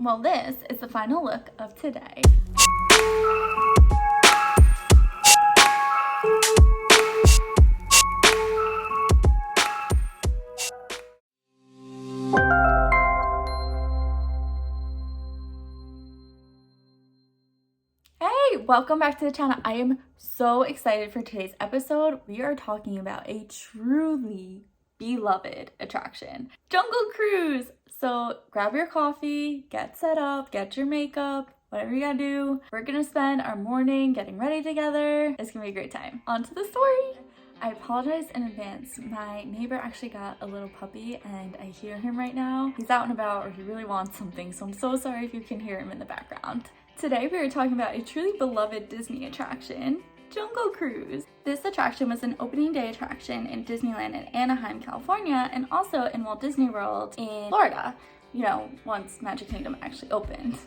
Well, this is the final look of today. Hey, welcome back to the channel. I am so excited for today's episode. We are talking about a truly beloved attraction, Jungle Cruise. So grab your coffee, get set up, get your makeup, whatever you gotta do. We're gonna spend our morning getting ready together. It's gonna be a great time. On to the story. I apologize in advance. My neighbor actually got a little puppy and I hear him right now. He's out and about or he really wants something, so I'm so sorry if you can hear him in the background. Today we are talking about a truly beloved Disney attraction, Jungle Cruise. This attraction was an opening day attraction in Disneyland in Anaheim, California, and also in Walt Disney World in Florida, once Magic Kingdom actually opened.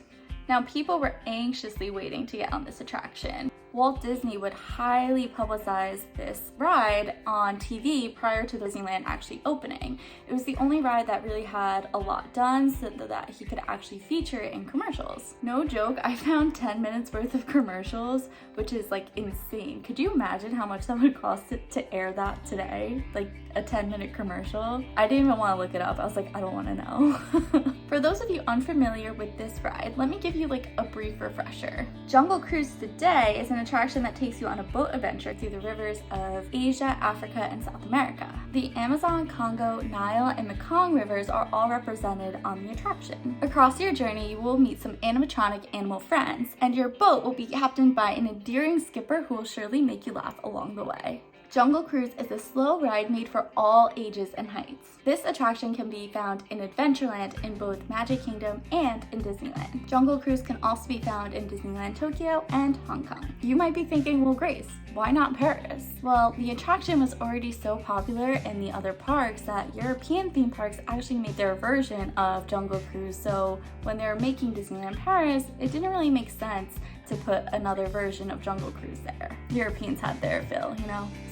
Now, people were anxiously waiting to get on this attraction. Walt Disney would highly publicize this ride on TV prior to Disneyland actually opening. It was the only ride that really had a lot done so that he could actually feature it in commercials. No joke, I found 10 minutes worth of commercials, which is like insane. Could you imagine how much that would cost to air that today? Like a 10-minute commercial? I didn't even want to look it up. I was like, I don't want to know. For those of you unfamiliar with this ride, let me give you like a brief refresher. Jungle Cruise today is an attraction that takes you on a boat adventure through the rivers of Asia, Africa, and South America. The Amazon, Congo, Nile, and Mekong rivers are all represented on the attraction. Across your journey, you will meet some animatronic animal friends, and your boat will be captained by an endearing skipper who will surely make you laugh along the way. Jungle Cruise is a slow ride made for all ages and heights. This attraction can be found in Adventureland in both Magic Kingdom and in Disneyland. Jungle Cruise can also be found in Disneyland Tokyo and Hong Kong. You might be thinking, well, Grace, why not Paris? Well, the attraction was already so popular in the other parks that European theme parks actually made their version of Jungle Cruise. So when they were making Disneyland Paris, it didn't really make sense to put another version of Jungle Cruise there. Europeans had their fill,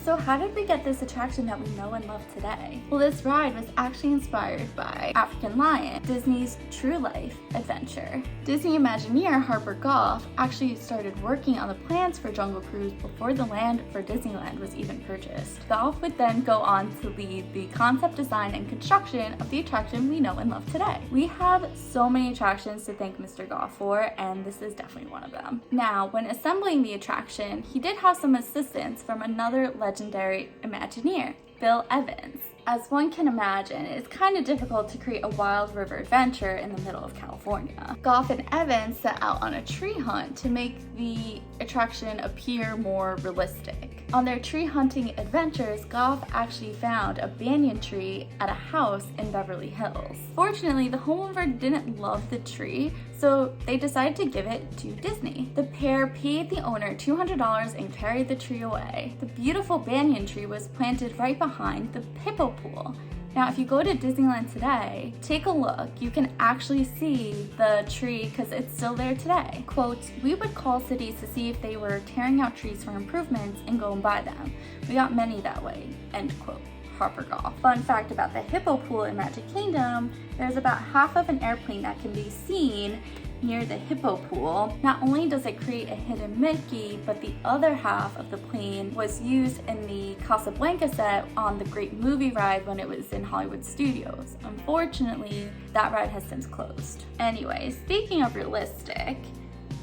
So how did we get this attraction that we know and love today? Well, this ride was actually inspired by African Lion, Disney's true life adventure. Disney Imagineer Harper Goff actually started working on the plans for Jungle Cruise before the land for Disneyland was even purchased. Goff would then go on to lead the concept design and construction of the attraction we know and love today. We have so many attractions to thank Mr. Goff for, and this is definitely one of them. Now, when assembling the attraction, he did have some assistance from another legendary Imagineer, Bill Evans. As one can imagine, it's kind of difficult to create a wild river adventure in the middle of California. Goff and Evans set out on a tree hunt to make the attraction appear more realistic. On their tree hunting adventures, Goff actually found a banyan tree at a house in Beverly Hills. Fortunately, the homeowner didn't love the tree, so they decided to give it to Disney. The pair paid the owner $200 and carried the tree away. The beautiful banyan tree was planted right behind the hippo pool. Now, if you go to Disneyland today, take a look. You can actually see the tree because it's still there today. Quote, "We would call cities to see if they were tearing out trees for improvements and go and buy them. We got many that way," end quote. Harper Goff. Fun fact about the hippo pool in Magic Kingdom, there's about half of an airplane that can be seen near the hippo pool. Not only does it create a hidden Mickey, but the other half of the plane was used in the Casablanca set on the Great Movie ride when it was in Hollywood Studios. Unfortunately, that ride has since closed. Anyway, speaking of realistic,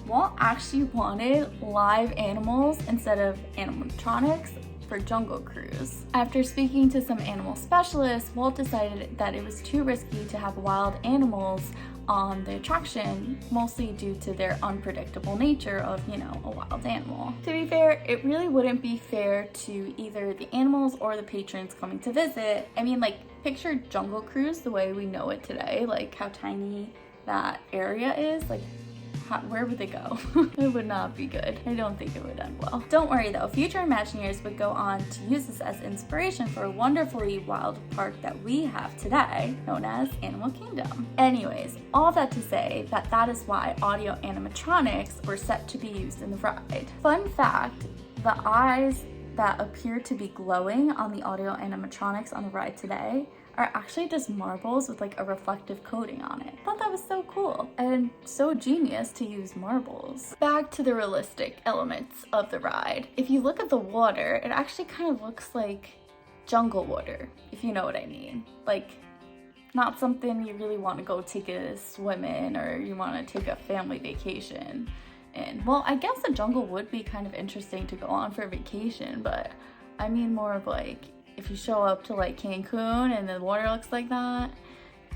Walt actually wanted live animals instead of animatronics for Jungle Cruise. After speaking to some animal specialists, Walt decided that it was too risky to have wild animals on the attraction, mostly due to their unpredictable nature of, a wild animal. To be fair, it really wouldn't be fair to either the animals or the patrons coming to visit. I mean, picture Jungle Cruise the way we know it today, how tiny that area is, where would they go? It would not be good. I don't think it would end well. Don't worry though, future Imagineers would go on to use this as inspiration for a wonderfully wild park that we have today, known as Animal Kingdom. Anyways, all that to say that is why audio animatronics were set to be used in the ride. Fun fact, the eyes that appear to be glowing on the audio animatronics on the ride today are actually just marbles with like a reflective coating on it. I thought that was so cool and so genius to use marbles. Back to the realistic elements of the ride. If you look at the water, it actually kind of looks like jungle water, if you know what I mean. Like, not something you really want to go take a swim in, or you want to take a family vacation in. Well, I guess the jungle would be kind of interesting to go on for a vacation, but I mean more of like, if you show up to like Cancun and the water looks like that,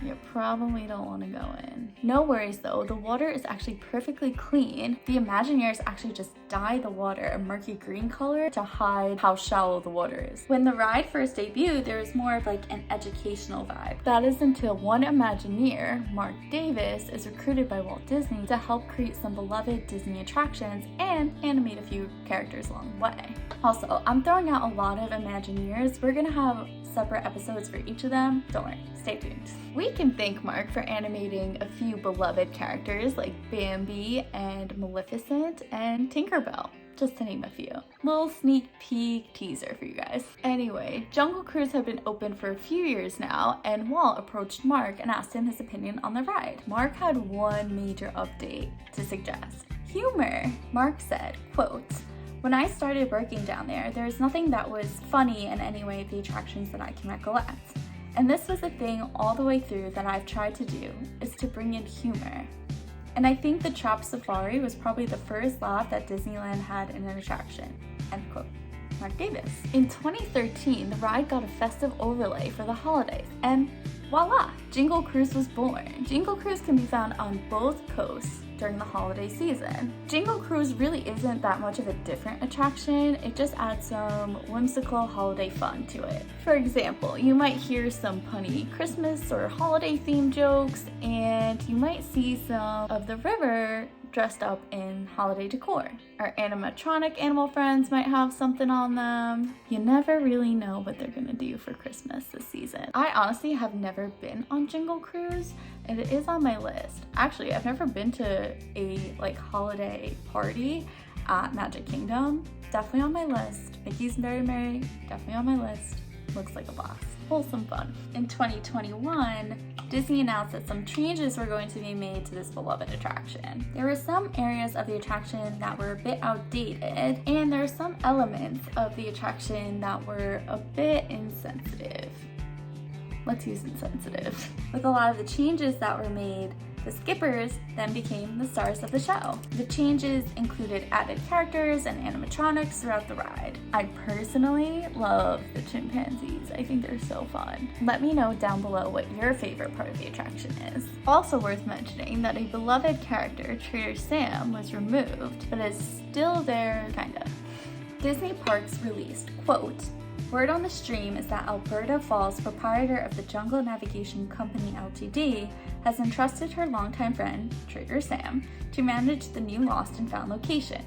you probably don't want to go in. No worries though, the water is actually perfectly clean. The Imagineers actually just dye the water a murky green color to hide how shallow the water is. When the ride first debuted, there was more of like an educational vibe. That is until one Imagineer, Mark Davis, is recruited by Walt Disney to help create some beloved Disney attractions and animate a few characters along the way. Also, I'm throwing out a lot of Imagineers. We're gonna have separate episodes for each of them. Don't worry, stay tuned. We can thank Mark for animating a few beloved characters like Bambi and Maleficent and Tinkerbell, just to name a few. Little sneak peek teaser for you guys. Anyway, Jungle Cruise had been open for a few years now, and Walt approached Mark and asked him his opinion on the ride. Mark had one major update to suggest: humor. Mark said, quote, "When I started working down there was nothing that was funny in any way of the attractions that I can recollect. And this was a thing all the way through that I've tried to do, is to bring in humor. And I think the Chop Safari was probably the first laugh that Disneyland had in an attraction." End quote. Mark Davis. In 2013, the ride got a festive overlay for the holidays, and voila, Jingle Cruise was born. Jingle Cruise can be found on both coasts during the holiday season. Jingle Cruise really isn't that much of a different attraction, it just adds some whimsical holiday fun to it. For example, you might hear some punny Christmas or holiday themed jokes, and you might see some of the river dressed up in holiday decor. Our animatronic animal friends might have something on them. You never really know what they're gonna do for Christmas this season. I honestly have never been on Jingle Cruise, and it is on my list. Actually, I've never been to a like holiday party at Magic Kingdom. Definitely on my list. Mickey's Very Merry, definitely on my list. Looks like a blast. Wholesome fun. In 2021, Disney announced that some changes were going to be made to this beloved attraction. There were some areas of the attraction that were a bit outdated, and there are some elements of the attraction that were a bit insensitive. Let's use insensitive. With a lot of the changes that were made, the skippers then became the stars of the show. The changes included added characters and animatronics throughout the ride. I personally love the chimpanzees. I think they're so fun. Let me know down below what your favorite part of the attraction is. Also worth mentioning that a beloved character, Trader Sam, was removed, but is still there, kinda. Disney Parks released, quote, "Word on the stream is that Alberta Falls, proprietor of the Jungle Navigation Company Ltd, has entrusted her longtime friend, Trader Sam, to manage the new Lost and Found location."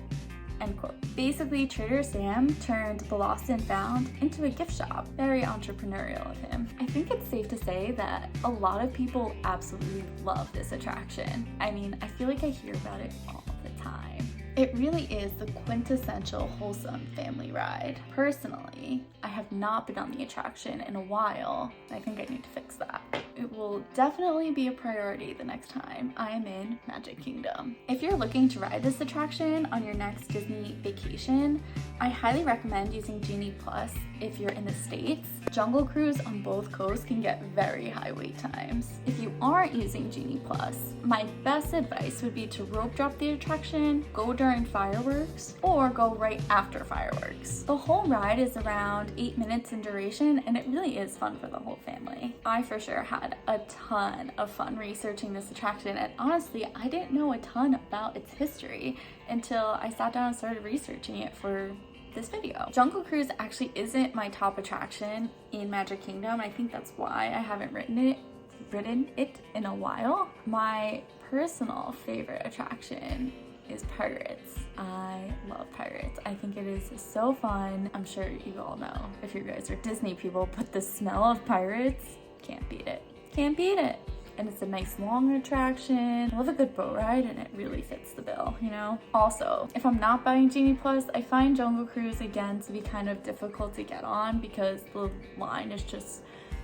End quote. Basically, Trader Sam turned the Lost and Found into a gift shop. Very entrepreneurial of him. I think it's safe to say that a lot of people absolutely love this attraction. I mean, I feel like I hear about it all the time. It really is the quintessential wholesome family ride. Personally, I have not been on the attraction in a while. I think I need to fix that. It will definitely be a priority the next time I am in Magic Kingdom. If you're looking to ride this attraction on your next Disney vacation, I highly recommend using Genie Plus if you're in the States. Jungle Cruise on both coasts can get very high wait times. If you aren't using Genie Plus, my best advice would be to rope drop the attraction, go during fireworks, or go right after fireworks. The whole ride is around 8 minutes in duration, and it really is fun for the whole family. I for sure had a ton of fun researching this attraction, and honestly, I didn't know a ton about its history until I sat down and started researching it for this video. Jungle Cruise actually isn't my top attraction in Magic Kingdom. I think that's why I haven't ridden it in a while. My personal favorite attraction is Pirates. I love Pirates. I think it is so fun. I'm sure you all know if you guys are Disney people, but the smell of Pirates, can't beat it. Can't beat it. And it's a nice long attraction. I love a good boat ride, and it really fits the bill, you know? Also, if I'm not buying Genie Plus, I find Jungle Cruise again to be kind of difficult to get on because the line is just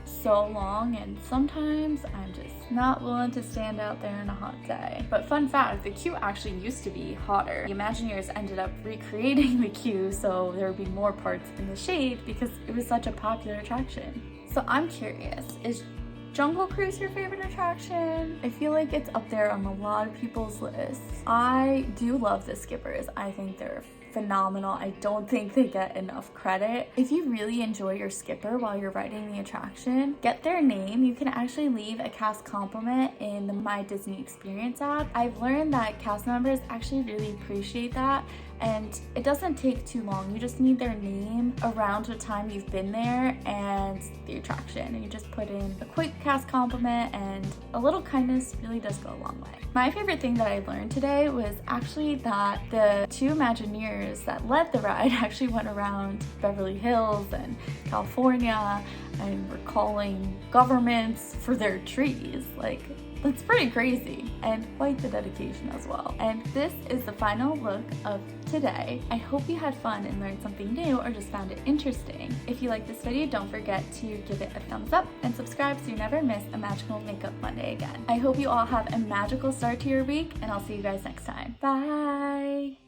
so long, and sometimes I'm just not willing to stand out there on a hot day. But fun fact, the queue actually used to be hotter. The Imagineers ended up recreating the queue so there would be more parts in the shade because it was such a popular attraction. So I'm curious, is Jungle Cruise your favorite attraction? I feel like it's up there on a lot of people's lists. I do love the skippers. I think they're phenomenal. I don't think they get enough credit. If you really enjoy your skipper while you're riding the attraction, get their name. You can actually leave a cast compliment in the My Disney Experience app. I've learned that cast members actually really appreciate that, and it doesn't take too long. You just need their name around the time you've been there and the attraction, and you just put in a quick cast compliment, and a little kindness really does go a long way. My favorite thing that I learned today was actually that the two Imagineers that led the ride actually went around Beverly Hills and California and were calling governments for their trees. Like, that's pretty crazy, and quite the dedication as well. And this is the final look of today. I hope you had fun and learned something new or just found it interesting. If you like this video, don't forget to give it a thumbs up and subscribe so you never miss a Magical Makeup Monday again. I hope you all have a magical start to your week, and I'll see you guys next time. Bye!